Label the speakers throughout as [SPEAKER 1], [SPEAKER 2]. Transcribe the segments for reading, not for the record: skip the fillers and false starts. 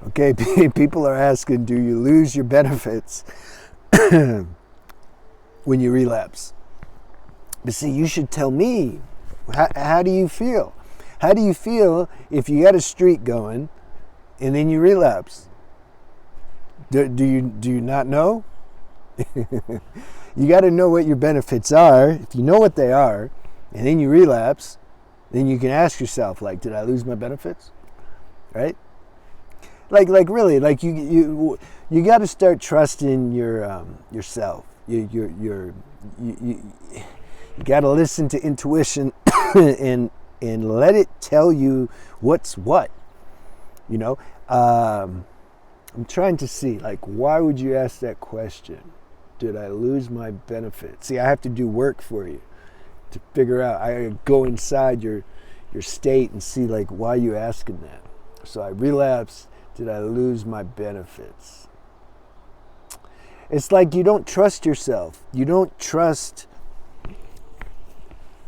[SPEAKER 1] Okay, people are asking, do you lose your benefits when you relapse? But see, you should tell me, how do you feel? How do you feel if you got a streak going and then you relapse? Do you not know? You got to know what your benefits are. If you know what they are, and then you relapse, then you can ask yourself, like, did I lose my benefits? Right? Like really, like you got to start trusting yourself. You got to listen to intuition and let it tell you what's what. You know, I'm trying to see, like, why would you ask that question? Did I lose my benefits? See, I have to do work for you to figure out. I go inside your state and see, like, why are you asking that? So I relapse. Did I lose my benefits? It's like you don't trust yourself. You don't trust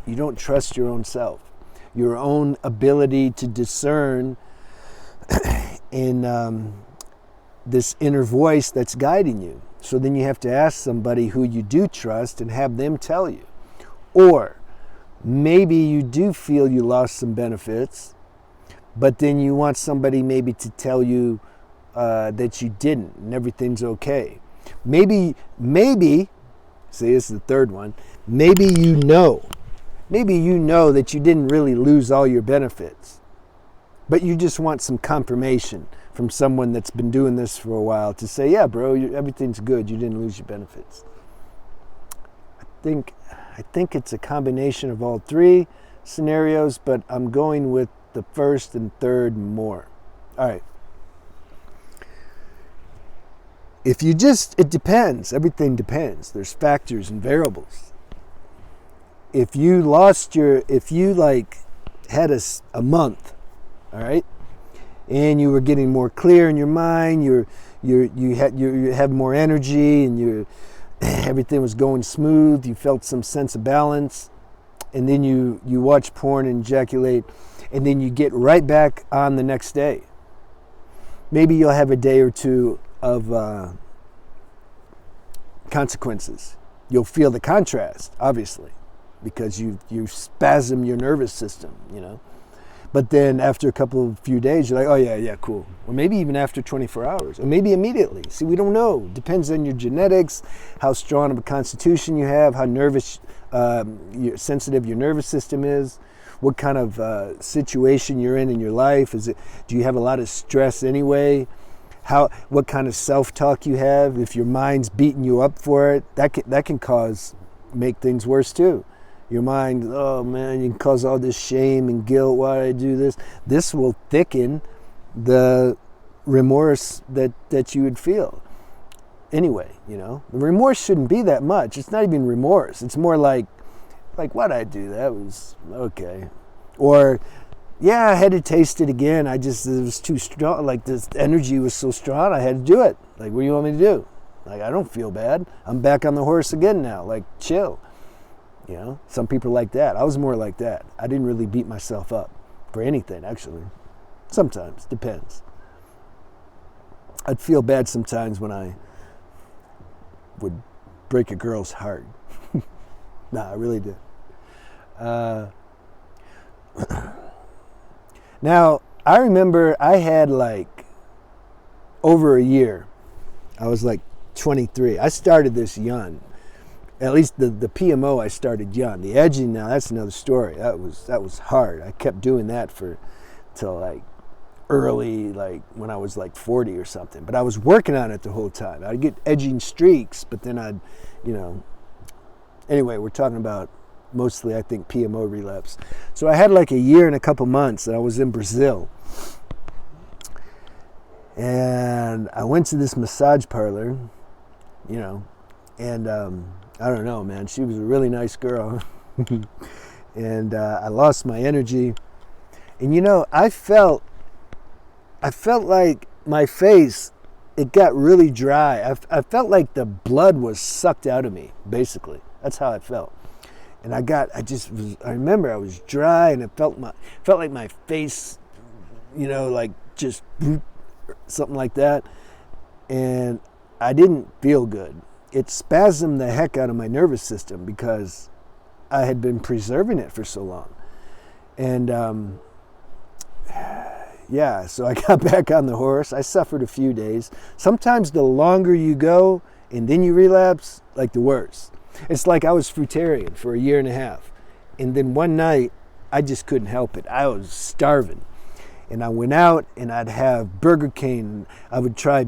[SPEAKER 1] your own self, your own ability to discern in this inner voice that's guiding you. So then you have to ask somebody who you do trust and have them tell you. Or maybe you do feel you lost some benefits, but then you want somebody maybe to tell you that you didn't and everything's okay. Maybe, see, this is the third one, maybe you know that you didn't really lose all your benefits, but you just want some confirmation from someone that's been doing this for a while to say, yeah, bro, everything's good. You didn't lose your benefits. I think it's a combination of all three scenarios, but I'm going with the first and third more. All right. It depends. Everything depends. There's factors and variables. If you had a month, all right, and you were getting more clear in your mind, you had more energy, and everything was going smooth, you felt some sense of balance, and then you watch porn and ejaculate, and then you get right back on the next day. Maybe you'll have a day or two of consequences. You'll feel the contrast, obviously, because you spasm your nervous system, you know. But then after a few days, you're like, oh yeah, cool. Or maybe even after 24 hours, or maybe immediately. See, we don't know. Depends on your genetics, how strong of a constitution you have, how sensitive your nervous system is, what kind of situation you're in your life. Do you have a lot of stress anyway? What kind of self-talk you have? If your mind's beating you up for it, that can make things worse too. Your mind, oh man, you can cause all this shame and guilt. Why did I do this? This will thicken the remorse that you would feel. Anyway, you know, the remorse shouldn't be that much. It's not even remorse. It's more like why'd I do that? It was okay. Or, yeah, I had to taste it again. It was too strong. Like, this energy was so strong, I had to do it. Like, what do you want me to do? Like, I don't feel bad. I'm back on the horse again now. Like, chill. You know, some people are like that. I was more like that. I didn't really beat myself up for anything, actually. Sometimes, depends. I'd feel bad sometimes when I would break a girl's heart. Nah, I really did. Now, I remember I had over a year. I was 23. I started this young. At least the PMO I started young. The edging now, that's another story. That was hard. I kept doing that till early, when I was 40 or something. But I was working on it the whole time. I'd get edging streaks, but then I'd, anyway, we're talking about mostly, I think, PMO relapse. So I had a year and a couple months, and I was in Brazil. And I went to this massage parlor, and I don't know, man. She was a really nice girl. And I lost my energy. And, I felt like my face, it got really dry. I felt like the blood was sucked out of me, basically. That's how I felt. And I remember I was dry, and it felt like my face, just something like that. And I didn't feel good. It spasmed the heck out of my nervous system because I had been preserving it for so long. And yeah, so I got back on the horse. I suffered a few days. Sometimes the longer you go and then you relapse, like the worse. It's like I was fruitarian for a year and a half. And then one night, I just couldn't help it. I was starving. And I went out and I'd have Burger King. I would try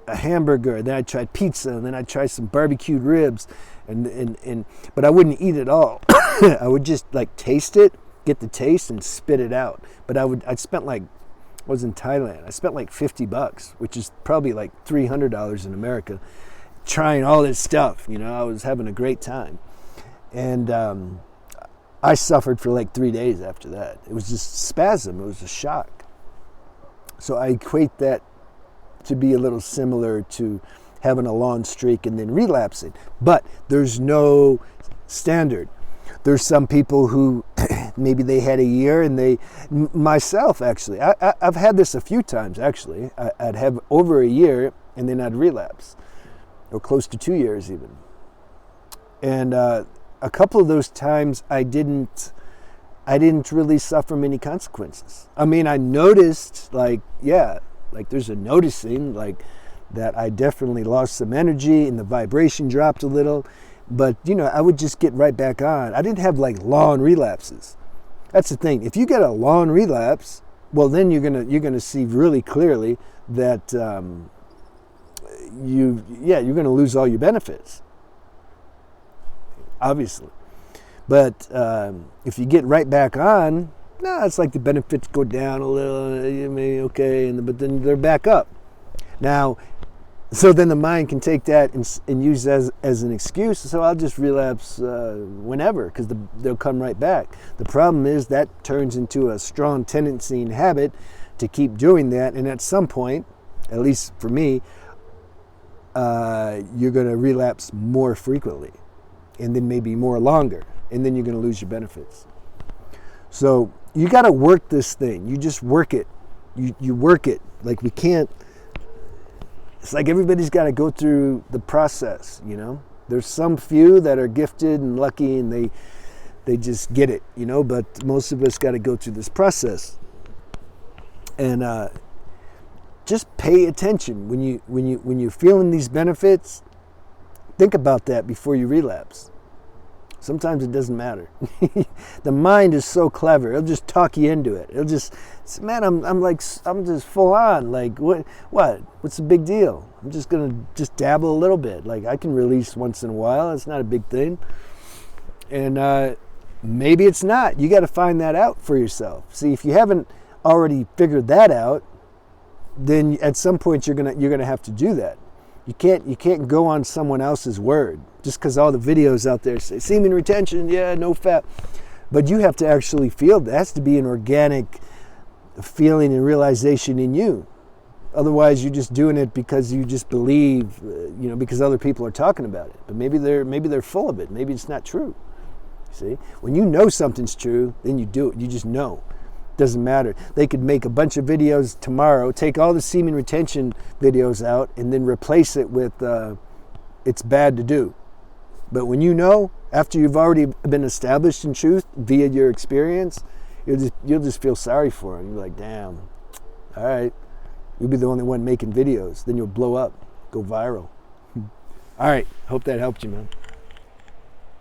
[SPEAKER 1] a hamburger, and then I tried pizza, and then I tried some barbecued ribs, but I wouldn't eat it all. I would just like taste it, get the taste, and spit it out. But I'd spent like, I was in Thailand. I spent like $50, which is probably like $300 in America, trying all this stuff. You know, I was having a great time, and I suffered for like 3 days after that. It was just spasm. It was a shock. So I equate that to be a little similar to having a long streak and then relapsing. But there's no standard. There's some people who maybe they had a year, and myself actually, I've had this a few times actually. I'd have over a year and then I'd relapse, or close to 2 years even. And a couple of those times I didn't really suffer many consequences. I mean, I noticed like there's a noticing like that I definitely lost some energy and the vibration dropped a little, but you know, I would just get right back on. I didn't have like long relapses. That's the thing. If you get a long relapse, well, then you're gonna see really clearly that you're gonna lose all your benefits, obviously. But if you get right back on, no, it's like the benefits go down a little, you may okay, but then they're back up. Now, so then the mind can take that and use as an excuse. So I'll just relapse whenever, because they'll come right back. The problem is that turns into a strong tendency and habit to keep doing that. And at some point, at least for me, you're going to relapse more frequently, and then maybe more longer, and then you're going to lose your benefits. So you got to work this thing. You just work it. You work it. Like we can't. It's like everybody's got to go through the process. You know, there's some few that are gifted and lucky, and they just get it. You know, but most of us got to go through this process. And just pay attention when you're feeling these benefits. Think about that before you relapse. Sometimes it doesn't matter. The mind is so clever. It'll just talk you into it. It'll just, man, I'm just full on. Like, what's the big deal? I'm just going to just dabble a little bit. Like, I can release once in a while. It's not a big thing. And maybe it's not. You got to find that out for yourself. See, if you haven't already figured that out, then at some point you're gonna have to do that. You can't go on someone else's word just because all the videos out there say semen retention, yeah, no fat. But you have to actually feel that. It has to be an organic feeling and realization in you. Otherwise, you're just doing it because you just believe, because other people are talking about it. But maybe they're full of it. Maybe it's not true. See, when you know something's true, then you do it. You just know. Doesn't matter. They could make a bunch of videos tomorrow, take all the semen retention videos out, and then replace it with it's bad to do. But when you know, after you've already been established in truth via your experience, you'll just feel sorry for them. You're like, damn, all right, you'll be the only one making videos. Then you'll blow up, go viral. All right, hope that helped you, man.